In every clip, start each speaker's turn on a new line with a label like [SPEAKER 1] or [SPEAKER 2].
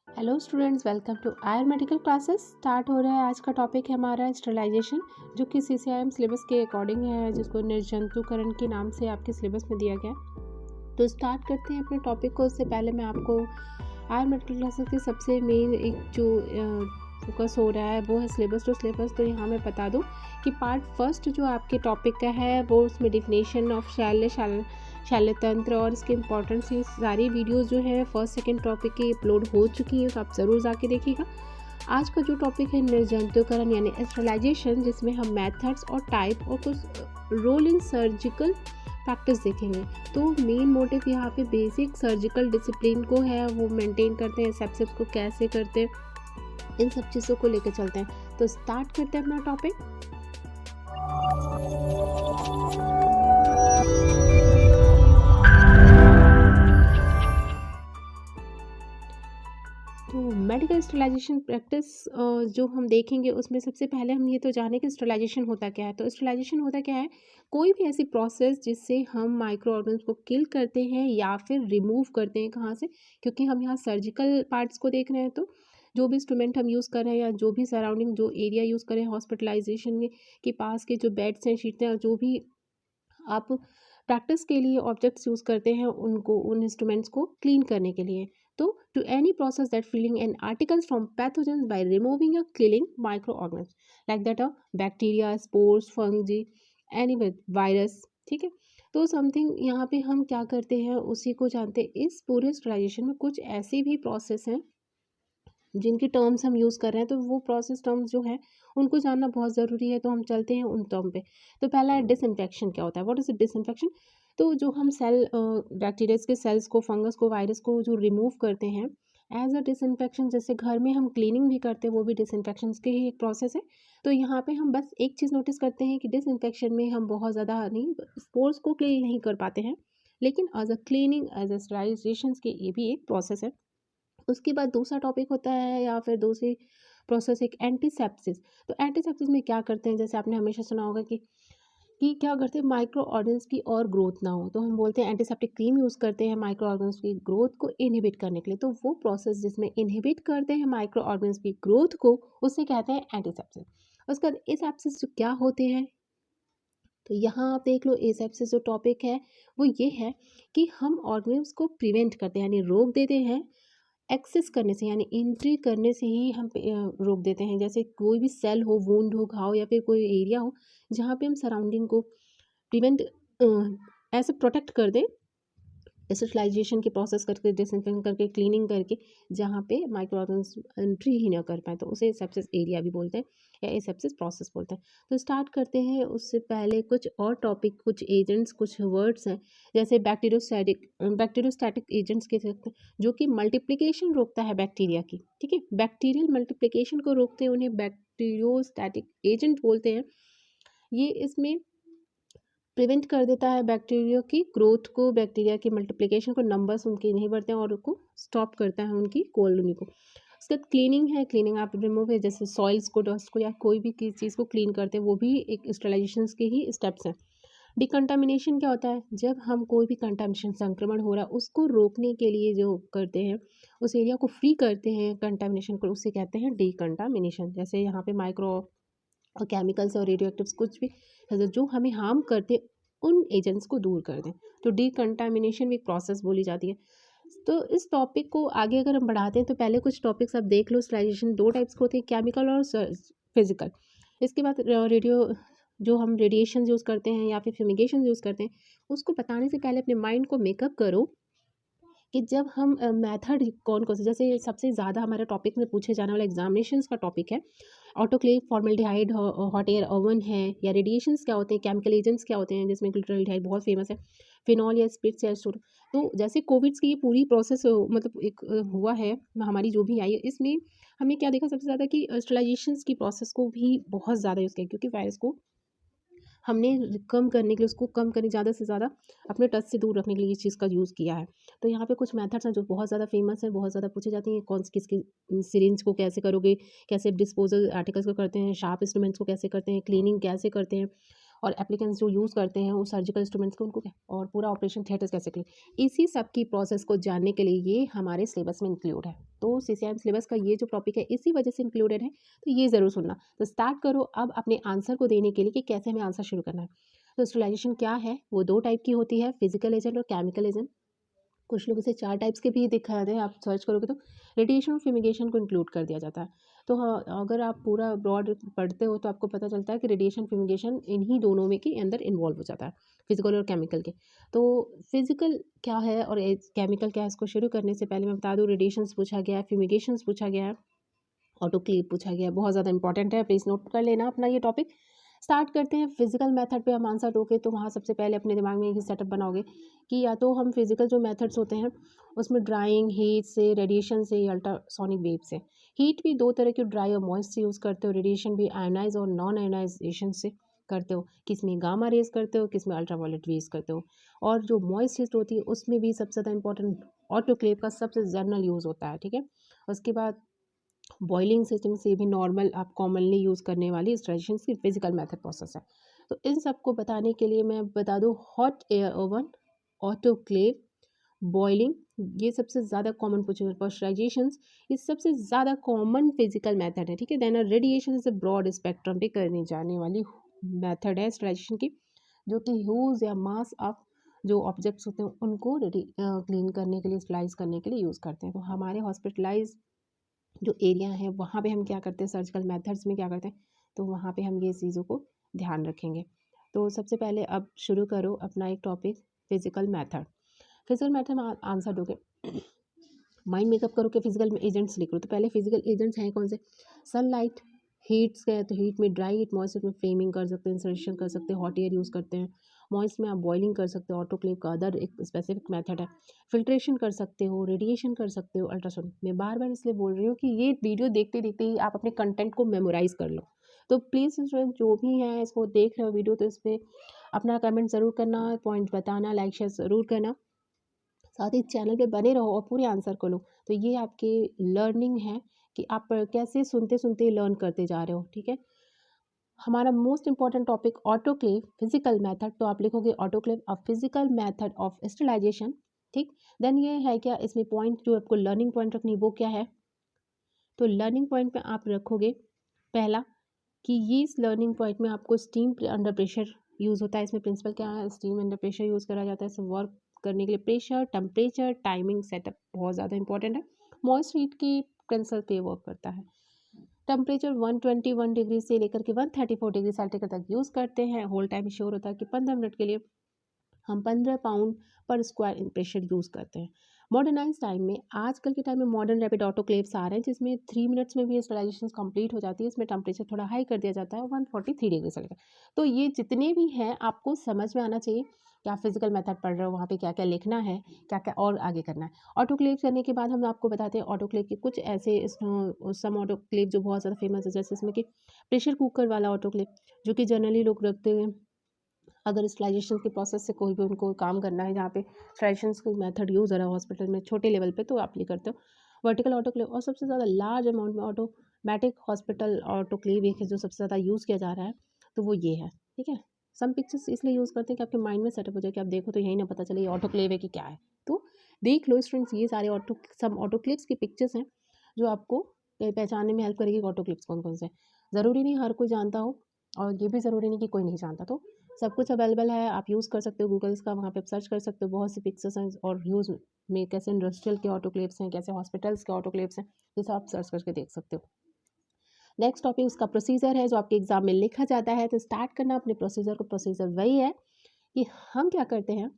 [SPEAKER 1] Hello students, welcome to our medical classes. Start हो रहा है। आज का टॉपिक है हमारा स्टरलाइजेशन, जो कि सीसीआईएम सिलेबस के अकॉर्डिंग है, जिसको निर्जंतुकरण के नाम से आपके सिलेबस में दिया गया है। तो स्टार्ट करते हैं अपने टॉपिक को। उससे पहले मैं आपको आयर मेडिकल क्लासेस के सबसे मेन एक जो फोकस हो रहा है वो है सिलेबस टू सिलेबस। तो यहाँ मैं बता दूँ कि पार्ट फर्स्ट जो आपके टॉपिक का है वो उसमें डिफिनेशन ऑफ शैल्य तंत्र और इसके इंपॉर्टेंस, ये सारी वीडियोस जो है फर्स्ट सेकंड टॉपिक की अपलोड हो चुकी हैं, तो आप ज़रूर जाके देखिएगा। आज का जो टॉपिक है निर्जंतुकरण यानी स्टरलाइजेशन, जिसमें हम मेथड्स और टाइप और कुछ रोल इन सर्जिकल प्रैक्टिस देखेंगे। तो मेन मोटिव यहाँ पे बेसिक सर्जिकल डिसिप्लिन को है वो मेंटेन करते हैं, सेप्सिस को कैसे करते हैं, इन सब चीज़ों को लेकर चलते हैं। तो स्टार्ट करते हैं अपना टॉपिक। तो मेडिकल स्टरलाइजेशन प्रैक्टिस जो हम देखेंगे उसमें सबसे पहले हम ये तो जाने कि स्टरलाइजेशन होता क्या है। तो स्टरलाइजेशन होता क्या है, कोई भी ऐसी प्रोसेस जिससे हम माइक्रो ऑर्गन्स को किल करते हैं या फिर रिमूव करते हैं। कहाँ से? क्योंकि हम यहाँ सर्जिकल पार्ट्स को देख रहे हैं, तो जो भी इंस्ट्रूमेंट हम यूज़ कर रहे हैं या जो भी सराउंडिंग जो एरिया यूज़ कर रहे हैं हॉस्पिटलाइजेशन के पास के जो बेड्स हैं, शीट्स हैं, और जो भी आप प्रैक्टिस के लिए ऑब्जेक्ट्स यूज़ करते हैं उनको, उन इंस्ट्रूमेंट्स को क्लीन करने के लिए। तो to any process that filling an articles from pathogens by removing या killing micro organs like that bacteria, spores, fungi, any virus. ठीक है, तो समथिंग यहाँ पे हम क्या करते हैं उसी को जानते हैं। इस पूरे स्टरलाइजेशन में कुछ ऐसी भी प्रोसेस हैं जिनकी टर्म्स हम यूज़ कर रहे हैं, तो वो प्रोसेस टर्म्स जो हैं उनको जानना बहुत ज़रूरी है। तो हम चलते हैं उन टर्म पे। तो पहला है डिसइंफेक्शन। क्या होता है? What is disinfection? तो जो हम सेल बैक्टीरियाज के सेल्स को, फंगस को, वायरस को जो रिमूव करते हैं एज अ डिसइंफेक्शन, जैसे घर में हम क्लीनिंग भी करते हैं, वो भी डिसइंफेक्शन के ही एक प्रोसेस है। तो यहाँ पे हम बस एक चीज़ नोटिस करते हैं कि डिसइंफेक्शन में हम बहुत ज़्यादा नहीं स्पोर्स को क्लीन नहीं कर पाते हैं, लेकिन as a cleaning, as a sterilization के ये भी एक प्रोसेस है। उसके बाद दूसरा टॉपिक होता है या फिर दूसरी प्रोसेस एक एंटीसेप्सिस। तो एंटीसेप्सिस में क्या करते हैं, जैसे आपने हमेशा सुना होगा कि क्या करते हैं, माइक्रो ऑर्गन्स की और ग्रोथ ना हो, तो हम बोलते हैं एंटीसेप्टिक क्रीम यूज़ करते हैं माइक्रो ऑर्गन्स की ग्रोथ को इनहिबिट करने के लिए। तो वो प्रोसेस जिसमें इनहिबिट करते हैं माइक्रो ऑर्गन्स की ग्रोथ को, उसे कहते हैं एंटीसेप्सिस। उसके बाद एसेप्सिस जो क्या होते हैं, तो यहाँ आप देख लो, एसेप्सिस जो टॉपिक है वो ये है कि हम ऑर्गन्स को प्रिवेंट करते हैं यानी रोक देते हैं एक्सेस करने से, यानी एंट्री करने से ही हम रोक देते हैं। जैसे कोई भी सेल हो, वुंड हो, घाव या फिर कोई एरिया हो जहाँ पे हम सराउंडिंग को प्रिवेंट ऐसे प्रोटेक्ट कर दें, स्टरलाइजेशन की प्रोसेस करके, डिसइंफेक्शन करके, क्लीनिंग करके, जहाँ पे माइक्रो ऑर्गन्स एंट्री ही ना कर पाए, तो उसे एसेप्सिस एरिया भी बोलते हैं या एसेप्सिस प्रोसेस बोलते हैं। तो स्टार्ट करते हैं। उससे पहले कुछ और टॉपिक, कुछ एजेंट्स, कुछ वर्ड्स हैं, जैसे बैक्टीरियोस्टैटिक एजेंट्स के सकते हैं, जो कि मल्टीप्लिकेशन रोकता है बैक्टीरिया की। ठीक है, बैक्टीरियल मल्टीप्लिकेशन को रोकते हैं, उन्हें बैक्टीरियोस्टैटिक एजेंट बोलते हैं। ये इसमें प्रिवेंट कर देता है बैक्टीरिया की ग्रोथ को, बैक्टीरिया की मल्टीप्लिकेशन को, नंबर्स उनके नहीं बढ़ते हैं और उनको स्टॉप करता है उनकी कॉलोनी को। उसके बाद क्लीनिंग है। क्लीनिंग आप रिमूव है, जैसे सॉइल्स को, डस्ट को, या कोई भी किसी चीज़ को क्लीन करते हैं, वो भी एक स्टरलाइजेशन के ही स्टेप्स हैं। डिकंटामिनेशन क्या होता है? जब हम कोई भी कंटामिनेशन, संक्रमण हो रहा है, उसको रोकने के लिए जो करते हैं, उस एरिया को फ्री करते हैं कंटामिनेशन को, उसे कहते हैं डिकंटामिनेशन। जैसे यहाँ पे माइक्रो और केमिकल्स और रेडियो एक्टिव्स कुछ भी जो हमें हार्म करते हैं, उन एजेंट्स को दूर कर दें। तो डिकंटामिनेशन भी एक प्रोसेस बोली जाती है। तो इस टॉपिक को आगे अगर हम बढ़ाते हैं, तो पहले कुछ टॉपिक्स आप देख लो। स्टरलाइजेशन दो टाइप्स के होते हैं, केमिकल और फिजिकल। इसके बाद रेडियो, जो हम रेडिएशन यूज़ करते हैं या फिर फ्यूमिगेशन यूज़ करते हैं, उसको बताने से पहले अपने माइंड को मेकअप करो कि जब हम मेथड कौन कौन से, जैसे सबसे ज़्यादा हमारे टॉपिक में पूछे जाने वाला एग्जामिनेशंस का टॉपिक है autoclave, formaldehyde, hot air oven है, या रेडिएशंस क्या होते हैं, केमिकल एजेंट्स क्या होते हैं, जिसमें ग्लूटाल्डिहाइड बहुत फेमस है, फिनॉल या स्पिरिट्स या स्टोर। तो जैसे कोविड्स की ये पूरी प्रोसेस मतलब एक हुआ है, महामारी जो भी आई है, इसमें हमने क्या देखा सबसे ज़्यादा कि स्टरलाइजेशंस की प्रोसेस को भी बहुत ज़्यादा यूज़ किया, क्योंकि वायरस को हमने कम करने के लिए, उसको कम करने, ज़्यादा से ज़्यादा अपने टच से दूर रखने के लिए इस चीज़ का यूज़ किया है। तो यहाँ पे कुछ मेथड्स हैं जो बहुत ज़्यादा फेमस हैं, बहुत ज़्यादा पूछी जाती हैं। कौन किसकी सिरिंज को कैसे करोगे, कैसे डिस्पोजल आर्टिकल्स को करते हैं, शार्प इंस्ट्रूमेंट्स को कैसे करते हैं, क्लीनिंग कैसे करते हैं, और एप्लीकेंट्स जो यूज़ करते हैं वो सर्जिकल इंस्ट्रूमेंट्स को, उनको और पूरा ऑपरेशन थिएटर्स कैसे क्लीन, इसी सब की प्रोसेस को जानने के लिए ये हमारे सिलेबस में इंक्लूड है। तो CCIM सिलेबस का ये जो टॉपिक है इसी वजह से इंक्लूडेड है, तो ये ज़रूर सुनना। तो स्टार्ट करो अब अपने आंसर को देने के लिए कि कैसे हमें आंसर शुरू करना है। तो स्टरलाइजेशन क्या है? वो 2 टाइप की होती है, फिजिकल एजेंट और केमिकल एजेंट। कुछ लोग इसे 4 टाइप्स के भी दिखाते हैं, आप सर्च करोगे तो रेडिएशन और फ्यूमिगेशन को इंक्लूड कर दिया जाता है। तो हाँ, अगर आप पूरा ब्रॉड पढ़ते हो तो आपको पता चलता है कि रेडिएशन, फ्यूमिगेशन इन्हीं दोनों में के अंदर इन्वॉल्व हो जाता है, फिजिकल और केमिकल के। तो फिजिकल क्या है और केमिकल क्या है, इसको शुरू करने से पहले मैं बता दूँ, रेडिएशंस पूछा गया है, फ्यूमिगेशंस पूछा गया है, ऑटोक्लेव पूछा गया है, बहुत ज़्यादा इंपॉर्टेंट है, प्लीज़ नोट कर लेना अपना ये टॉपिक। स्टार्ट करते हैं। फिजिकल मेथड पे हम आंसर दोगे तो वहाँ सबसे पहले अपने दिमाग में यही सेटअप बनाओगे कि या तो हम फिजिकल जो मेथड्स होते हैं उसमें ड्राइंग, हीट से, रेडिएशन से, अल्ट्रासोनिक वेव से। हीट भी 2 तरह की, ड्राई और मॉइस्ट से यूज़ करते हो, रेडिएशन भी आयनाइज और नॉन आयनाइजेशन से करते हो, किसमें गामा रेज करते हो, किसमें अल्ट्रावायलेट रेज करते हो। और जो मॉइस्ट हीट होती है उसमें भी सबसे ज़्यादा इंपॉर्टेंट ऑटोक्लेव का सबसे जनरल यूज़ होता है, ठीक है। उसके बाद बॉइलिंग सिस्टम से भी नॉर्मल आप कॉमनली यूज़ करने वाली स्ट्रेशन की फिजिकल मेथड प्रोसेस है। तो इन सबको बताने के लिए मैं बता दूँ, hot air oven, autoclave, boiling, ये सबसे ज़्यादा कॉमन प्रेशराइजेशंस, ये सबसे ज़्यादा कॉमन फिजिकल मेथड है, ठीक है। Then radiation is a broad spectrum पे करनी जाने वाली मेथड है स्ट्रेशन की, जो कि ह्यूज या मास ऑफ जो ऑब्जेक्ट्स होते हैं उनको क्लीन करने के लिए, स्लाइस करने के लिए यूज़ करते हैं। तो हमारे हॉस्पिटलाइज जो एरिया है वहाँ पे हम क्या करते हैं, सर्जिकल मेथड्स में क्या करते हैं, तो वहाँ पे हम ये चीज़ों को ध्यान रखेंगे। तो सबसे पहले अब शुरू करो अपना एक topic, physical method. Physical method में आंसर दोगे, माइंड मेकअप करो कि फिजिकल एजेंट्स लिख लो। तो पहले फिजिकल एजेंट्स हैं कौन से? सनलाइट, हीट्स गए तो हीट में ड्राई हीट, मॉइस्ट में फ्लेमिंग कर सकते हैं, इंसर्शन कर सकते हैं, हॉट एयर यूज़ करते हैं, मॉइस्ट में आप बॉइलिंग कर सकते हो, ऑटोक्लेव का अदर एक स्पेसिफिक मेथड है, फिल्ट्रेशन कर सकते हो, रेडिएशन कर सकते हो, अल्ट्रासाउंड। मैं बार बार इसलिए बोल रही हूँ कि ये वीडियो देखते देखते ही आप अपने कंटेंट को मेमोराइज कर लो। तो प्लीज़ जो भी है इसको देख रहे हो वीडियो, तो इस पर अपना कमेंट ज़रूर करना, पॉइंट बताना, लाइक शेयर ज़रूर करना, साथ ही चैनल पे बने रहो और पूरे आंसर को लो। तो ये आपकी लर्निंग है कि आप कैसे सुनते सुनते लर्न करते जा रहे हो, ठीक है। हमारा most important topic autoclave physical method, तो आप लिखोगे autoclave a physical method of sterilization, ठीक। देन ये है क्या, इसमें पॉइंट जो आपको लर्निंग पॉइंट रखनी वो क्या है, तो लर्निंग पॉइंट पे आप रखोगे पहला कि ये इस लर्निंग पॉइंट में आपको स्टीम अंडर प्रेशर यूज़ होता है। इसमें प्रिंसिपल क्या है, स्टीम अंडर प्रेशर यूज़ करा जाता है। वर्क करने के लिए प्रेशर, टेम्परेचर, टाइमिंग, सेटअप बहुत ज़्यादा इंपॉर्टेंट है। मॉइस्ट हीट की प्रिंसिपल पे वर्क करता है। टेम्परेचर 121 डिग्री से लेकर के 134 डिग्री सेंटीग्रेड तक यूज़ करते हैं। होल टाइम श्योर होता है कि 15 मिनट के लिए हम 15 पाउंड पर स्क्वायर इन प्रेशर यूज़ करते हैं। मॉडर्नाइज टाइम में, आजकल के टाइम में मॉडर्न रैपिड ऑटोक्लेव्स आ रहे हैं जिसमें 3 मिनट्स में भी स्टरलाइजेशन कंप्लीट हो जाती है। इसमें टेम्परेचर थोड़ा हाई कर दिया जाता है, 143 डिग्री सेल्सियस। तो ये जितने भी हैं आपको समझ में आना चाहिए कि आप फिजिकल मेथड पढ़ रहे हो, वहाँ पे क्या क्या लिखना है, क्या क्या और आगे करना है। ऑटोक्लेव करने के बाद हम आपको बताते हैं ऑटोक्लेव के कुछ ऐसे सम ऑटोक्लेव जो बहुत ज़्यादा फेमस है, जैसे इसमें कि प्रेशर कुकर वाला ऑटोक्लेव, जो कि जनरली लोग रखते हैं अगर स्टरलाइजेशन के प्रोसेस से कोई भी उनको काम करना है, जहाँ पे स्टरलाइजेशन की मेथड यूज़ हो रहा है हॉस्पिटल में छोटे लेवल पे, तो आप ये करते हो। वर्टिकल ऑटोक्लेव, और सबसे ज़्यादा लार्ज अमाउंट में ऑटोमेटिक हॉस्पिटल ऑटोक्लेव एक है जो सबसे ज़्यादा यूज़ किया जा रहा है, तो वो ये है, ठीक है। सम पिक्चर्स इसलिए यूज़ करते हैं कि आपके माइंड में सेटअप हो जाए कि आप देखो तो यही ना पता चले ये ऑटोक्लेव है कि क्या है। तो देख लो स्टूडेंट्स, ये सारे सम ऑटोक्लेव्स की पिक्चर्स हैं जो आपको पहचानने में हेल्प करेगी ऑटोक्लेव्स कौन कौन से हैं। ज़रूरी नहीं हर कोई जानता हो, और ये भी ज़रूरी नहीं कि कोई नहीं जानता। तो सब कुछ अवेलेबल है, आप यूज़ कर सकते हो गूगल्स का, वहाँ पे आप सर्च कर सकते हो, बहुत सी पिक्चर्स हैं और यूज़ में कैसे इंडस्ट्रियल के ऑटोक्लेव्स हैं, कैसे हॉस्पिटल्स के ऑटोक्लेव्स हैं, ये सब आप सर्च करके देख सकते हो। नेक्स्ट टॉपिक उसका प्रोसीजर है जो आपके एग्जाम में लिखा जाता है। तो स्टार्ट करना अपने प्रोसीजर को। प्रोसीजर वही है कि हम क्या करते हैं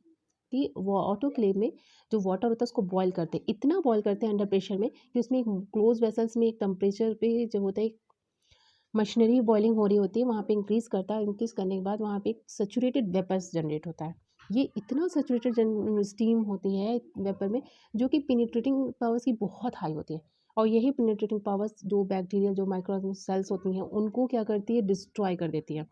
[SPEAKER 1] कि वो ऑटोक्लेव में जो वाटर होता है उसको बॉईल करते हैं, इतना बॉईल करते हैं अंडर प्रेशर में कि उसमें एक क्लोज वेसल्स में एक टेम्परेचर पे जो होता है, मशीनरी बॉइलिंग हो रही होती है, वहाँ पे इंक्रीज़ करता है, इंक्रीज़ करने के बाद वहाँ पे एक सैचुरेटेड वेपर्स जनरेट होता है। ये इतना सैचुरेटेड स्टीम होती है वेपर में, जो कि पेनिट्रेटिंग पावर्स की बहुत हाई होती है, और यही पेनिट्रेटिंग पावर्स जो बैक्टीरिया, जो माइक्रो सेल्स होती हैं, उनको क्या करती है, डिस्ट्रॉय कर देती है।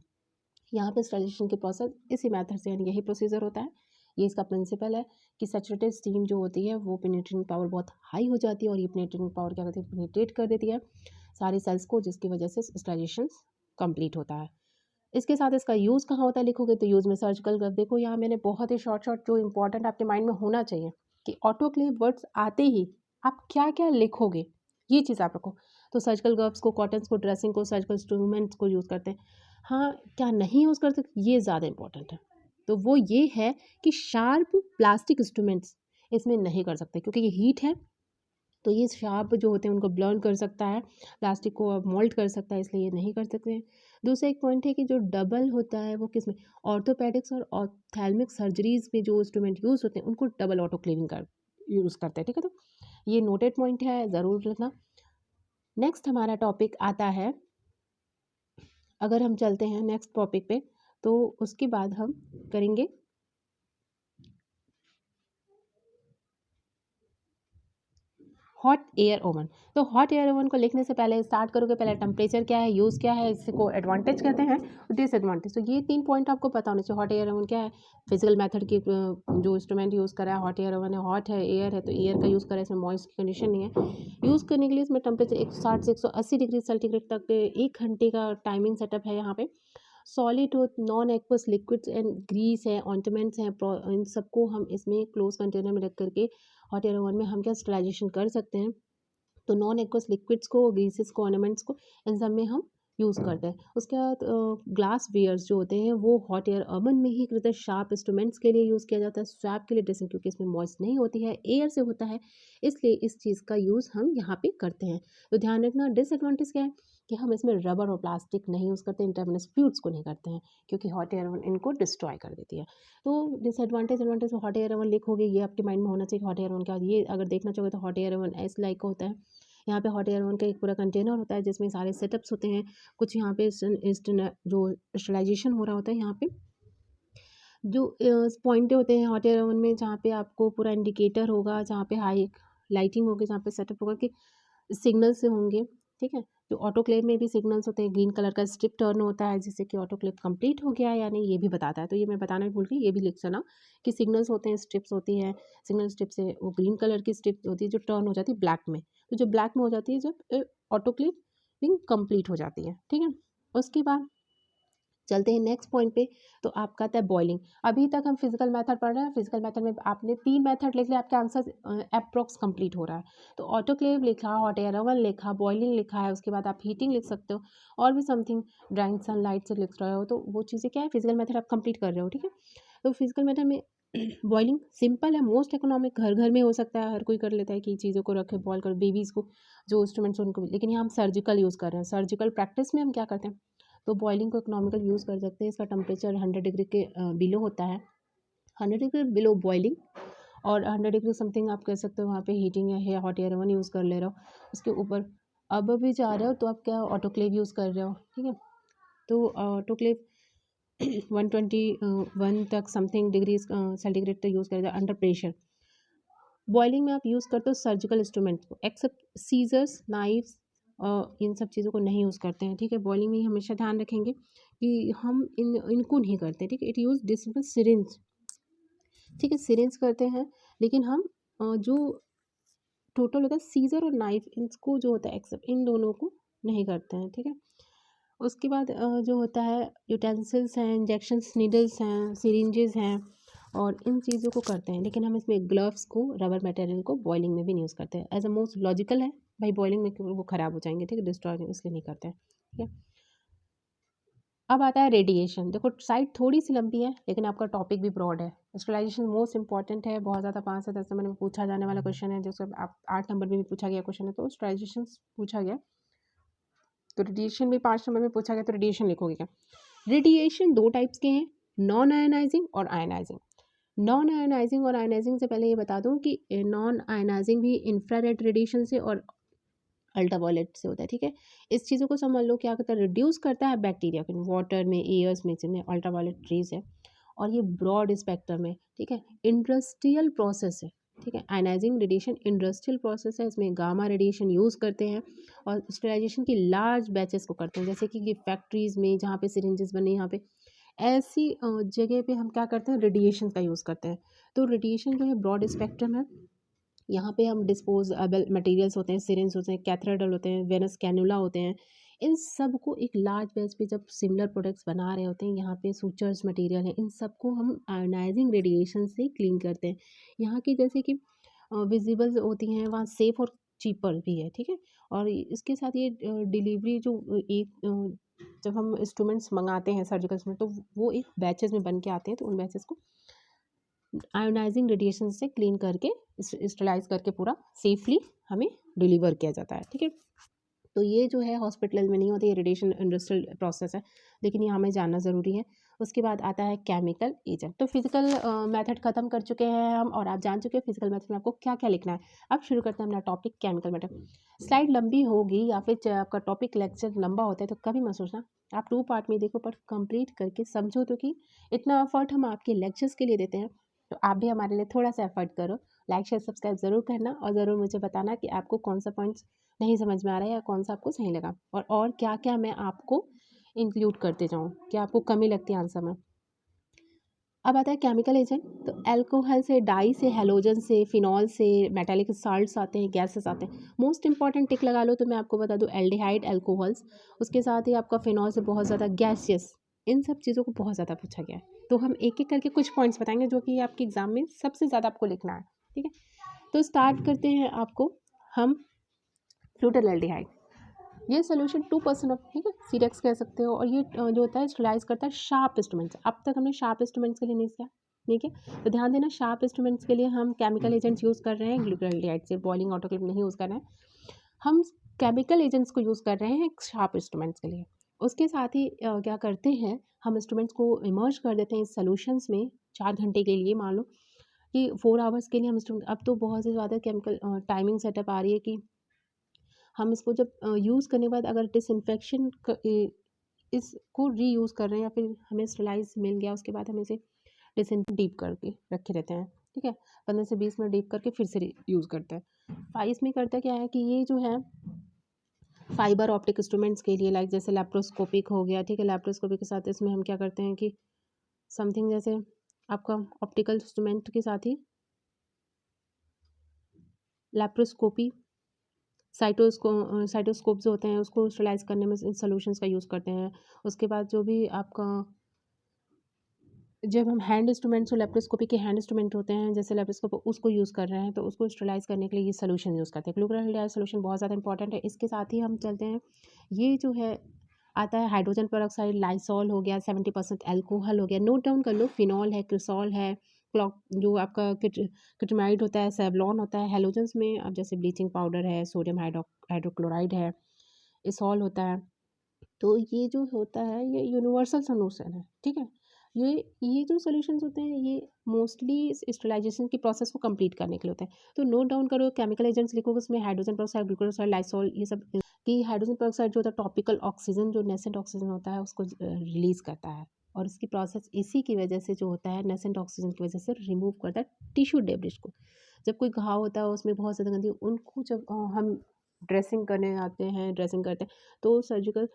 [SPEAKER 1] यहाँ पे स्टरलाइजेशन के प्रोसेस इसी मेथड से, यानी यही प्रोसीजर होता है। ये इसका प्रिंसिपल है कि सैचुरेटेड स्टीम जो होती है वो पेनिट्रेटिंग पावर बहुत हाई हो जाती है, और ये पेनिट्रेटिंग पावर क्या करती है, पेनिट्रेट कर देती है सारी सेल्स को, जिसकी वजह से स्टरलाइजेशन कंप्लीट होता है। इसके साथ इसका यूज़ कहाँ होता है लिखोगे तो यूज़ में सर्जिकल कर देखो। यहाँ मैंने बहुत ही शॉर्ट शॉर्ट जो इंपॉर्टेंट आपके माइंड में होना चाहिए कि ऑटोक्लेव वर्ड्स आते ही आप क्या क्या लिखोगे, ये चीज़ आप रखो। तो सर्जिकल ग्लव्स को, कॉटन्स को, ड्रेसिंग को, सर्जिकल इंस्ट्रूमेंट्स को यूज़ करते हैं। हाँ, क्या नहीं यूज़ करते, ये ज़्यादा इंपॉर्टेंट है। तो वो ये है कि शार्प प्लास्टिक इंस्ट्रूमेंट्स इसमें नहीं कर सकते, क्योंकि ये हीट है, तो ये शार्प जो होते हैं उनको बर्न कर सकता है, प्लास्टिक को मोल्ड कर सकता है, इसलिए ये नहीं कर सकते हैं। दूसरा एक पॉइंट है कि जो डबल होता है वो किस में, ऑर्थोपेडिक्स और ऑप्थेल्मिक सर्जरीज में जो इंस्ट्रूमेंट यूज़ होते हैं उनको डबल ऑटोक्लेविंग कर यूज़ करते हैं, ठीक है। तो ये नोटेड पॉइंट है, ज़रूर रखना। नेक्स्ट हमारा टॉपिक आता है, अगर हम चलते हैं नेक्स्ट टॉपिक पे, तो उसके बाद हम करेंगे हॉट एयर ओवन। तो हॉट एयर ओवन को लिखने से पहले स्टार्ट करोगे, पहले टेम्परेचर क्या है, यूज़ क्या है, इसको एडवांटेज कहते हैं, डिसएडवांटेज। तो ये 3 पॉइंट आपको पता होने चाहिए। हॉट एयर ओवन क्या है, फिजिकल मेथड की जो इंस्ट्रूमेंट यूज़ करा है, हॉट एयर ओवन है, हॉट है, एयर है, तो एयर का यूज़ करा है, इसमें मॉइस्ट की कंडीशन नहीं है। यूज़ करने के लिए इसमें टेम्परेचर 160 से 180 डिग्री सेंटीग्रेड तक 1 घंटे का टाइमिंग सेटअप है यहाँ पे। सॉलिड हो, non aqueous liquids and grease है, ऑइंटमेंट्स हैं, इन सबको हम इसमें क्लोज कंटेनर में रख करके हॉट एयर ओवन में हम क्या स्टरलाइजेशन कर सकते हैं। तो नॉन एक्वस लिक्विड्स को, ग्रीसेस को, ऑर्नामेंट्स को, इन सब में हम यूज़ करते हैं। उसके बाद ग्लास वेयर्स जो होते हैं वो हॉट एयर ओवन में ही करते हैं। शार्प इंस्ट्रूमेंट्स के लिए यूज़ किया जाता है, स्वैप के लिए ड्रेसिंग, क्योंकि इसमें मॉइस्ट नहीं होती है, एयर से होता है, इसलिए इस चीज़ का यूज़ हम यहाँ पे करते हैं। तो ध्यान रखना, डिसएडवांटेज क्या है कि हम इसमें रबर और प्लास्टिक नहीं यूज़ करते, इंटरमिनस फ्लूइड्स को नहीं करते हैं, क्योंकि हॉट एयर ओवन इनको डिस्ट्रॉय कर देती है। तो disadvantage advantage hot air oven लिखोगे, ये आपके माइंड में होना चाहिए। हॉट एयर ओवन क्या, ये अगर देखना चाहोगे तो hot air oven S like का होता है। यहाँ पे हॉट एयर ओवन का एक पूरा कंटेनर होता है जिसमें सारे सेटअप्स होते हैं। कुछ यहाँ पे जो स्टरलाइजेशन हो रहा होता है, यहाँ पे जो पॉइंटें होते हैं हॉट एयर ओवन में, जहाँ पे आपको पूरा इंडिकेटर होगा, जहाँ पे हाई लाइटिंग होगी, जहाँ पे सेटअप होगा कि सिग्नल से होंगे, ठीक है। जो ऑटोक्लेव में भी सिग्नल्स होते हैं, ग्रीन कलर का स्ट्रिप टर्न होता है जिससे कि ऑटोक्लेव कंप्लीट हो गया है या नहीं, ये भी बताता है। तो ये मैं बताना भूल गई, ये भी लिख लेना कि सिग्नल्स होते हैं, स्ट्रिप्स होती है, सिग्नल स्ट्रिप से वो ग्रीन कलर की स्ट्रिप होती है जो टर्न हो जाती है ब्लैक में। तो जो ब्लैक में हो जाती है जब ऑटोक्लेविंग कंप्लीट हो जाती है, ठीक है। उसके बाद चलते हैं नेक्स्ट पॉइंट पे। तो आपका आता है बॉइलिंग। अभी तक हम फिजिकल मेथड पढ़ रहे हैं, फिजिकल मेथड में आपने 3 मेथड लिख लिया, आपके आंसर अप्रॉक्स कंप्लीट हो रहा है। तो ऑटोक्लेव लिखा, हॉट एयर ओवन लिखा, बॉइलिंग लिखा है, उसके बाद आप हीटिंग लिख सकते हो, और भी समथिंग ड्राइंग सनलाइट से लिख रहे हो, तो वो चीज़ें क्या है, फिजिकल मेथड आप कंप्लीट कर रहे हो, ठीक है। तो फिजिकल मेथड में बॉइलिंग सिंपल है, मोस्ट इकोनॉमिक, घर घर में हो सकता है, हर कोई कर लेता है कि चीज़ों को रखे बॉयल कर, बेबीज़ को जो इंस्ट्रूमेंट्स उनको भी। लेकिन यहाँ हम सर्जिकल यूज़ कर रहे हैं, सर्जिकल प्रैक्टिस में हम क्या करते हैं, तो बॉइलिंग को इकोनॉमिकल यूज़ कर सकते हैं। इसका टेम्परेचर 100 डिग्री के बिलो होता है, 100 डिग्री बिलो बॉइलिंग, और 100 डिग्री समथिंग आप कह सकते हो वहाँ पे हीटिंग या हॉट एयर ओवन यूज़ कर ले रहे हो। उसके ऊपर अब भी जा रहे हो तो आप क्या ऑटोक्लेव यूज़ कर रहे हो, ठीक है। तो ऑटोक्लेव 121 तक समथिंग डिग्री सेंटीग्रेड तक यूज़ कर रहे हो अंडर प्रेशर। बॉइलिंग में आप यूज़ करते हो सर्जिकल इंस्ट्रूमेंट को, एक्सेप्ट सीजर्स, नाइफ्स, इन सब चीज़ों को नहीं यूज़ करते हैं, ठीक है। बॉइलिंग में हमेशा ध्यान रखेंगे कि हम इनको नहीं करते, ठीक है। इट यूज़ डिसिबल सिरिंज, ठीक है, सिरिंज करते हैं, लेकिन हम जो टोटल होता है सीजर और नाइफ, इनको जो होता है एक्सेप्ट, इन दोनों को नहीं करते हैं, ठीक है। उसके बाद जो होता है यूटेंसिल्स हैं, इंजेक्शंस नीडल्स हैं, सिरिंजेस हैं, और इन चीज़ों को करते हैं, लेकिन हम इसमें ग्लव्स को, रबर मटेरियल को बॉइलिंग में भी नहीं यूज़ करते हैं। एज अ मोस्ट लॉजिकल है भाई, बॉइलिंग में क्यों वो ख़राब हो जाएंगे, ठीक है, डिस्ट्रॉय इसलिए नहीं करते हैं, ठीक है। अब आता है रेडिएशन। देखो साइड थोड़ी सी लंबी है, लेकिन आपका टॉपिक भी ब्रॉड है। स्टरलाइजेशन मोस्ट इंपॉर्टेंट है, बहुत ज़्यादा 5 से 10 नंबर में पूछा जाने वाला क्वेश्चन है, जैसे आप 8 नंबर में भी पूछा गया क्वेश्चन है, तो स्टरलाइजेशन पूछा गया। तो रेडिएशन भी 5 नंबर में पूछा गया, तो रेडिएशन लिखोगे क्या। रेडिएशन 2 टाइप्स के हैं, नॉन आयनाइजिंग और आयनाइजिंग। नॉन आयनाइजिंग और आयनाइजिंग से पहले ये बता दूं कि नॉन आयनाइजिंग भी इंफ्रारेड रेडिएशन से और अल्ट्रावायलेट से होता है, ठीक है। इस चीज़ों को समझ लो, क्या करता है, रिड्यूस करता है बैक्टीरिया को, वाटर में, एयर्स में, जिनमें अल्ट्रावायलेट रेज है, और ये ब्रॉड स्पेक्ट्रम है, ठीक है। इंडस्ट्रियल प्रोसेस है, ठीक है। आयनाइजिंग रेडिएशन इंडस्ट्रियल प्रोसेस है, इसमें गामा रेडिएशन यूज़ करते हैं, और स्टेलाइजेशन की लार्ज बैचेस को करते हैं, जैसे कि फैक्ट्रीज में जहाँ पे सिरिंजेस बने, यहाँ पे ऐसी जगह पे हम क्या करते हैं, रेडिएशन का यूज़ करते हैं। तो रेडिएशन जो है ब्रॉड स्पेक्ट्रम है, यहाँ पे हम डिस्पोजेबल मटेरियल्स होते हैं, सिरिंज होते हैं, कैथेड्रल होते हैं, वेनस कैनुला होते हैं, इन सब को एक लार्ज बेस पे जब सिमिलर प्रोडक्ट्स बना रहे होते हैं, यहाँ पे सूचर्स मटेरियल है, इन सबको हम आयोनाइजिंग रेडिएशन से क्लीन करते हैं। यहाँ की जैसे कि विजिबल होती हैं, वहाँ सेफ़ और चीपर भी है, ठीक है। और इसके साथ ये डिलीवरी जो जब हम इंस्ट्रूमेंट्स मंगाते हैं सर्जिकल इंस्ट्रूमेंट, तो वो एक बैचेज़ में बन के आते हैं, तो उन बैचेज़ को आयोनाइजिंग रेडिएशन से क्लीन करके स्टरलाइज करके पूरा सेफली हमें डिलीवर किया जाता है, ठीक है। तो ये जो है हॉस्पिटल में नहीं होती, ये रेडिएशन इंडस्ट्रियल प्रोसेस है, लेकिन ये हमें जानना ज़रूरी है। उसके बाद आता है केमिकल एजेंट। तो फिजिकल मेथड ख़त्म कर चुके हैं हम, और आप जान चुके हैं फिजिकल मेथड में आपको क्या क्या लिखना है। अब शुरू करते हैं अपना टॉपिक केमिकल मेथड। स्लाइड लंबी होगी या फिर आपका टॉपिक लेक्चर लंबा होता है तो कभी मत सोचना, आप 2 पार्ट में देखो, पर कंप्लीट करके समझो, तो कि इतना एफर्ट हम आपके लेक्चर्स के लिए देते हैं, तो आप भी हमारे लिए थोड़ा सा एफर्ट करो। लाइक शेयर सब्सक्राइब ज़रूर करना, और ज़रूर मुझे बताना कि आपको कौन सा पॉइंट्स नहीं समझ में आ रहा है या कौन सा आपको सही लगा, और क्या-क्या मैं आपको इंक्लूड करते जाऊँ, क्या आपको कमी लगती है आंसर में। अब आता है केमिकल एजेंट। तो अल्कोहल से, डाई से, हैलोजन से, फिनॉल से, मेटालिक साल्ट्स आते हैं, गैसेस आते हैं। मोस्ट इंपॉर्टेंट टिक लगा लो तो मैं आपको बता दूँ, एल्डिहाइड अल्कोहल्स, उसके साथ ही आपका फिनॉल से बहुत ज़्यादा गैसियस, इन सब चीज़ों को बहुत ज़्यादा पूछा गया है। तो हम एक-एक करके कुछ पॉइंट्स बताएँगे जो कि आपके एग्ज़ाम में सबसे ज़्यादा आपको लिखना है, ठीक है। तो स्टार्ट करते हैं आपको हम फ्लूटाल्डिहाइड। ये सोल्यूशन 2% ऑफ, ठीक है, सीरेक्स कह सकते हो, और ये जो होता है स्टरलाइज करता है शार्प इंस्ट्रूमेंट्स। अब तक हमने शार्प इंस्ट्रूमेंट्स के लिए नहीं किया, ठीक है। तो ध्यान देना, शार्प इंस्ट्रूमेंट्स के लिए हम केमिकल एजेंट्स यूज़ कर रहे हैं, ग्लूटाल्डिहाइड से बॉइलिंग ऑटोक्लेव नहीं यूज़ कर रहे हैं हम, केमिकल एजेंट्स को यूज़ कर रहे हैं शार्प इंस्ट्रूमेंट्स के लिए। उसके साथ ही क्या करते हैं, हम इंस्ट्रूमेंट्स को इमर्ज कर देते हैं इस सोल्यूशंस में 4 घंटे के लिए। मान लो कि 4 आवर्स के लिए हम इंस्ट्रूमेंट, अब तो बहुत से ज़्यादा केमिकल टाइमिंग सेटअप आ रही है कि हम इसको जब यूज़ करने के बाद अगर डिसइंफेक्शन इसको रीयूज़ कर रहे हैं, या फिर हमें स्टरलाइज मिल गया, उसके बाद हम इसे डीप करके रखे रहते हैं, ठीक है। 15 से 20 मिनट डीप करके फिर से यूज़ करते हैं। इसमें करता क्या है कि ये जो है फाइबर ऑप्टिक इंस्ट्रूमेंट्स के लिए, लाइक जैसे लैप्रोस्कोपिक हो गया, ठीक है। लैप्रोस्कोपिक के साथ इसमें हम क्या करते हैं कि समथिंग जैसे आपका ऑप्टिकल इंस्ट्रूमेंट के साथ ही लैप्रोस्कोपी, साइटोस्कोप जो होते हैं उसको स्टरलाइज करने में इन सॉल्यूशंस का यूज़ करते हैं। उसके बाद जो भी आपका, जब हम हैंड इंस्ट्रूमेंट्स, लैप्रोस्कोपी के हैंड इंस्ट्रूमेंट होते हैं, जैसे लैप्रोस्कोप, उसको यूज़ कर रहे हैं, तो उसको स्टरलाइज करने के लिए ये सॉल्यूशन यूज़ करते हैं। ग्लूटाल्डिहाइड सॉल्यूशन बहुत ज़्यादा इंपॉर्टेंट है। इसके साथ ही हम चलते हैं, ये जो है आता है हाइड्रोजन पेरोक्साइड, लाइसॉल हो गया, 70% अल्कोहल हो गया, नोट डाउन कर लो, फिनॉल है, क्रिसॉल है, क्लॉक जो आपका किटमाइड होता है, सेवलॉन होता है। हैलोजेंस में अब जैसे ब्लीचिंग पाउडर है, सोडियम हाइड्रोक्लोराइड है, इसॉल होता है। तो ये जो होता है ये यूनिवर्सल सॉल्यूशन है, ठीक है। ये जो सॉल्यूशंस होते हैं ये मोस्टली स्टरलाइजेशन की प्रोसेस को कंप्लीट करने के लिए होते हैं। तो नोट डाउन करो, केमिकल एजेंट्स लिखोगे उसमें हाइड्रोजन पेरोक्साइड, ग्लूकोसाइड, लाइसॉल, ये सब। कि हाइड्रोजन पेरोक्साइड जो होता है टॉपिकल ऑक्सीजन, जो नेसेंट ऑक्सीजन होता है उसको रिलीज करता है, और इसकी प्रोसेस इसी की वजह से जो होता है नेसेंट ऑक्सीजन की वजह से रिमूव करता है टिश्यू डेब्रिज को। जब कोई घाव होता है उसमें बहुत ज़्यादा गंदी, उनको जब हम ड्रेसिंग करने आते हैं, ड्रेसिंग करते हैं, तो सर्जिकल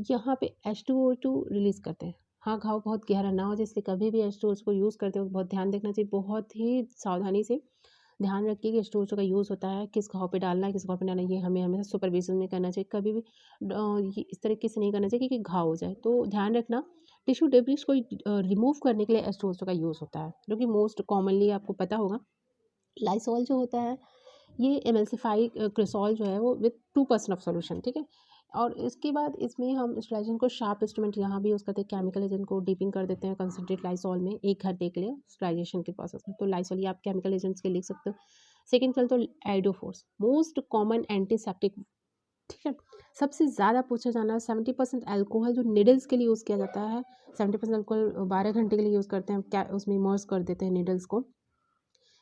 [SPEAKER 1] यहाँ पे H2O2 रिलीज़ करते हैं। हाँ, घाव बहुत गहरा ना हो जाए, इसलिए कभी भी H2O को यूज़ करते वक़्त बहुत ध्यान रखना चाहिए। बहुत ही सावधानी से ध्यान रखिए कि H2O का यूज़ होता है, किस घाव पे डालना है, किस घाव पे डालना है, ये हमें हमेशा सुपरविज़न में करना चाहिए। कभी भी ये इस तरीके से नहीं करना चाहिए कि घाव हो जाए। तो ध्यान रखना, टिश्यू डेब्रिस को रिमूव करने के लिए H2O का यूज़ होता है, जो कि मोस्ट कॉमनली आपको पता होगा। लाइसॉल जो होता है ये एमल्सिफाई क्रिसॉल जो है वो विथ 2% ऑफ सॉल्यूशन, ठीक है। और इसके बाद इसमें हम स्टरलाइजेशन को शार्प इंस्ट्रूमेंट यहाँ भी यूज़ करते हैं, केमिकल एजेंट को डीपिंग कर देते हैं कंसंट्रेट लाइसॉल में 1 घंटे के लिए स्टरलाइजेशन के प्रोसेस में। तो लाइसॉल ये आप केमिकल एजेंट्स के लिख सकते हो। सेकंड चल तो आइडोफोर्स, मोस्ट कॉमन एंटीसेप्टिक, ठीक है। सबसे ज़्यादा पूछा जाना 70% अल्कोहल जो निडल्स के लिए यूज़ किया जाता है, 70% अल्कोहल 12 घंटे के लिए यूज़ करते हैं, क्या उसमें इमर्स कर देते हैं निडल्स को।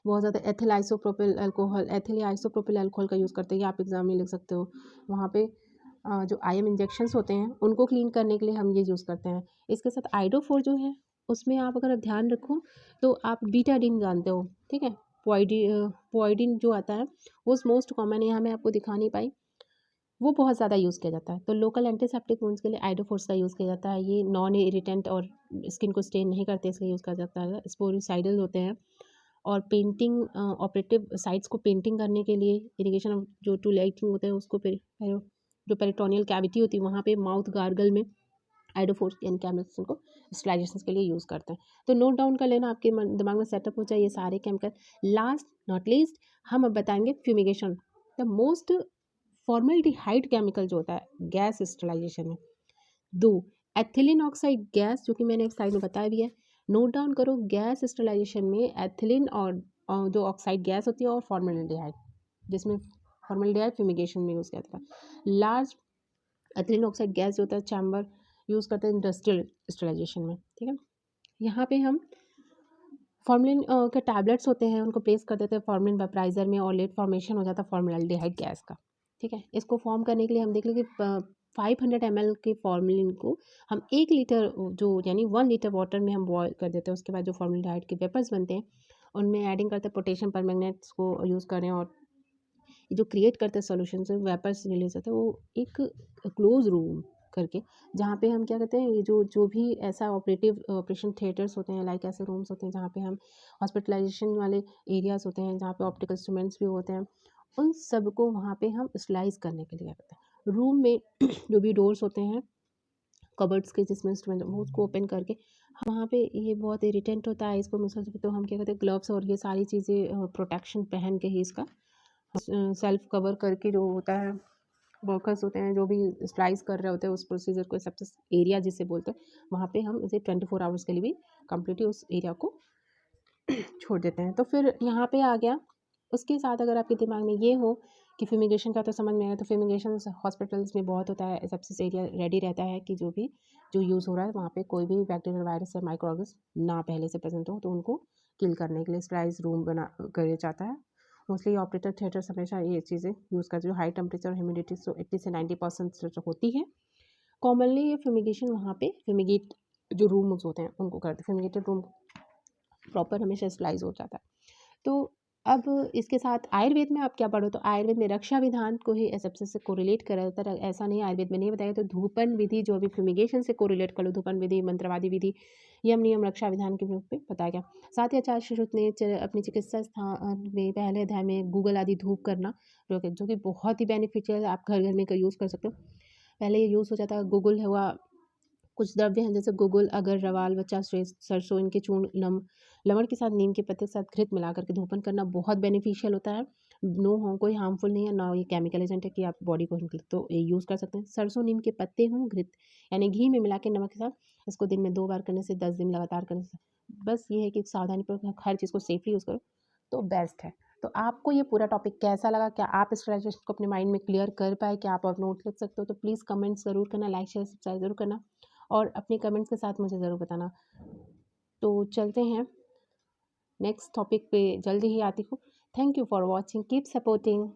[SPEAKER 1] बहुत ज़्यादा ethyl isopropyl alcohol, ethyl isopropyl alcohol का यूज़ करते हैं, ये आप एग्ज़ाम में लिख सकते हो। वहाँ पे जो आईएम इंजेक्शंस होते हैं उनको क्लीन करने के लिए हम ये यूज़ करते हैं। इसके साथ आइडोफोर जो है उसमें आप अगर ध्यान रखो तो आप बीटाडीन जानते हो, ठीक है। पोइडीन जो आता है वो मोस्ट कॉमन, यहाँ मैं आपको दिखा नहीं पाई, वो बहुत ज़्यादा यूज़ किया जाता है। तो लोकल एंटीसेप्टिक वुंड्स के लिए आइडोफोर्स का यूज़ किया जाता है। ये नॉन इरिटेंट और स्किन को स्टेन नहीं करते, इसलिए यूज़ किया जाता है। स्पोरिसाइडल होते हैं, और पेंटिंग ऑपरेटिव साइट्स को पेंटिंग करने के लिए, इरिगेशन जो टू लाइटिंग होता है उसको जो पेरिटोनियल कैविटी होती है वहाँ पे माउथ गार्गल में आइडोफोर्स यानी केमिकल्स को स्टरलाइजेशन के लिए यूज़ करते हैं। तो नोट डाउन कर लेना, आपके दिमाग में सेटअप हो जाए ये सारे केमिकल। लास्ट नॉट लीस्ट हम अब बताएंगे fumigation, the most formaldehyde chemical जो होता है गैस स्टरलाइजेशन में। दो, एथिलीन ऑक्साइड गैस, जो कि मैंने एक स्लाइड में बताया भी है, नोट डाउन करो। गैस स्टरलाइजेशन में एथिलीन और जो ऑक्साइड गैस होती है और फॉर्मल्डिहाइड, जिसमें फॉर्मल्डिहाइड फ्यूमिगेशन में यूज़ किया जाता है। लार्ज एथिलीन ऑक्साइड गैस जो होता है चैम्बर यूज़ करते हैं इंडस्ट्रियल स्टरलाइजेशन में, ठीक है। यहाँ पे हम फॉर्मलिन के टैबलेट्स होते हैं उनको प्लेस कर देते हैं फॉर्मलिन वेपराइजर में और लेट फॉर्मेशन हो जाता है फॉर्मल्डिहाइड गैस का, ठीक है। इसको फॉर्म करने के लिए हम देख लें कि 500 ml के फॉर्मलिन को हम 1 लीटर जो यानी 1 लीटर वाटर में हम बॉयल कर देते हैं। उसके बाद जो फॉर्मल्डिहाइड के वेपर्स बनते हैं उनमें एडिंग करते हैं पोटेशियम परमैंगनेट्स को यूज़ करें, और ये जो क्रिएट करते हैं सोल्यूशन से वेपर्स रिलीज होते हैं वो एक क्लोज रूम करके, जहाँ पे हम क्या कहते हैं, ये जो भी ऐसा ऑपरेशन थिएटर्स होते हैं, लाइक ऐसे रूम्स होते हैं जहाँ पे हम हॉस्पिटलाइजेशन वाले एरियाज होते हैं जहाँ पे ऑप्टिकल इंस्ट्रूमेंट्स भी होते हैं, उन सब को वहाँ पे हम स्लाइस करने के लिए क्या करते हैं, रूम में जो भी डोर्स होते हैं कबर्ड्स के जिसमें इंस्ट्रूमेंट वो उसको ओपन करके वहाँ पे ये बहुत इरिटेंट होता है इसको मिसल, तो हम क्या कहते हैं ग्लव्स और ये सारी चीज़ें प्रोटेक्शन पहन के ही इसका सेल्फ कवर करके जो होता है वर्कर्स होते हैं जो भी स्लाइस कर रहे होते हैं उस प्रोसीजर को सेप्सिस एरिया जिसे बोलते हैं, वहाँ पे हम इसे 24 आवर्स के लिए भी कम्प्लीटली उस एरिया को छोड़ देते हैं। तो फिर यहाँ पे आ गया, उसके साथ अगर आपके दिमाग में ये हो कि फ्यूमिगेशन का तो समझ में आया, तो फ्यूमिगेशन हॉस्पिटल्स में बहुत होता है, सेप्सिस एरिया रेडी रहता है कि जो भी जो यूज़ हो रहा है वहाँ पे कोई भी बैक्टीरियल वायरस या माइक्रो ऑर्गेनिज्म ना पहले से प्रेजेंट हो, तो उनको किल करने के लिए स्लाइस रूम बना किया जाता है। मोस्टली ऑपरेटर थिएटर्स हमेशा ये चीज़ें यूज़ करते हैं, जो हाई टेम्परेचर ह्यूमिडिटी 80 से 90% जो होती है। कॉमनली ये फ्यूमिगेशन वहाँ पे फ्यूमिगेट जो रूम्स होते हैं उनको करते हैं, फ्यूमिगेटेड रूम प्रॉपर हमेशा स्लाइज हो जाता है। तो अब इसके साथ आयुर्वेद में आप क्या पढ़ो, तो आयुर्वेद में रक्षा विधान को ही एसेप्सिस से कोरिलेट करा जाता है। ऐसा नहीं आयुर्वेद में नहीं बताया, तो धूपन विधि जो अभी फ्यूमिगेशन से कोरिलेट कर लो, धूपन विधि, मंत्रवादी विधि, यम नियम रक्षा विधान के रूप में बताया गया। साथ ही आचार्य श्रुत ने अपनी चिकित्सा स्थान में पहले अध्याय में गूगल आदि धूप करना जो कि बहुत ही बेनिफिशियल है, आप घर घर में यूज़ कर सकते हो। पहले ये यूज़ हो जाता है, गूगल हुआ, कुछ द्रव्य हैं जैसे गुगुल, अगर, रवाल, वचा, श्रेष्ठ, सरसों, इनके चूर्ण लवण के साथ नीम के पत्ते के साथ घृत मिला करके धूपन करना बहुत बेनिफिशियल होता है। नो हो कोई हार्मफुल नहीं है, ना ये केमिकल एजेंट है कि आप बॉडी को तो ये यूज़ कर सकते हैं। सरसों नीम के पत्ते हों, घृत यानी घी में मिला के नमक के साथ इसको दिन में 2 बार करने से 10 दिन लगातार करने से, बस ये है कि सावधानी पर हर चीज़ को सेफली यूज़ करो तो बेस्ट है। तो आपको ये पूरा टॉपिक कैसा लगा? क्या आप इस ट्रांजेक्शन को अपने माइंड में क्लियर कर पाए? क्या आप और नोट लिख सकते हो? तो प्लीज़ कमेंट्स ज़रूर करना, लाइक शेयर सब्सक्राइब ज़रूर करना और अपने कमेंट्स के साथ मुझे ज़रूर बताना। तो चलते हैं नेक्स्ट टॉपिक पे, जल्दी ही आती हूँ। Thank you for watching, keep supporting.